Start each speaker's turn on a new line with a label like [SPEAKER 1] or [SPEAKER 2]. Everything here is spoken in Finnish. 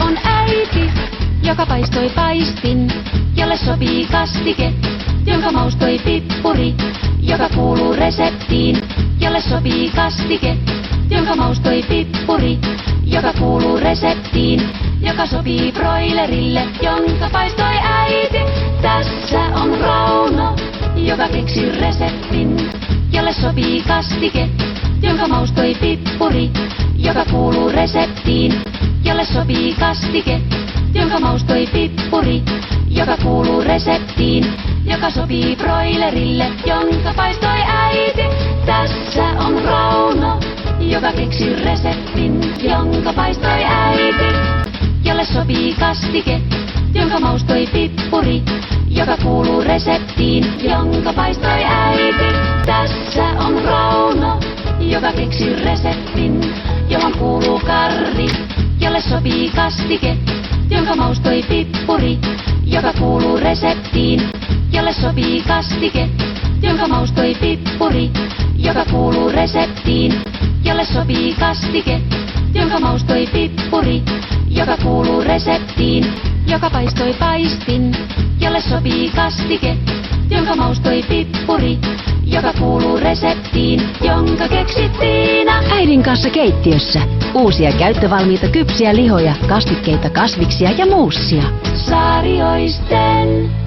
[SPEAKER 1] on äiti, joka paistoi paistin, jolle sopii kastike, jonka maustoi pippuri, joka kuuluu reseptiin, jolle sopii kastike, jonka maustoi pippuri, joka kuuluu reseptiin, joka sopii broilerille, jonka paistoi äiti. Tässä on Rauno, joka keksi reseptin, jolle sopii kastike, jonka maustoi pippuri, joka kuuluu reseptiin, jolle sopii kastike, jonka maustoi pippuri, joka kuuluu reseptiin, joka sopii broilerille, jonka paistoi äiti. Tässä on Rauno, joka keksi reseptin, jonka paistoi äiti, jolle sopii kastike, jonka maustoi pippuri, joka kuuluu reseptiin, jonka paistoi äiti. Tässä on Rauno, joka keksi reseptin, johon kuuluu karri, jolle sopii kastike, jonka maustoi pippuri, joka kuuluu reseptiin, jolle sopii kastike, jonka maustoi pippuri, joka kuuluu reseptiin, jolle sopii kastike, jonka maustoi pippuri, joka kuuluu reseptiin, joka paistoi paistin, jolle sopii kastike, jonka maustoi pippuri, joka kuuluu reseptiin, jonka keksi Tiina.
[SPEAKER 2] Äidin kanssa keittiössä. Uusia käyttövalmiita kypsiä lihoja, kastikkeita, kasviksia ja muussia.
[SPEAKER 1] Saarioisten.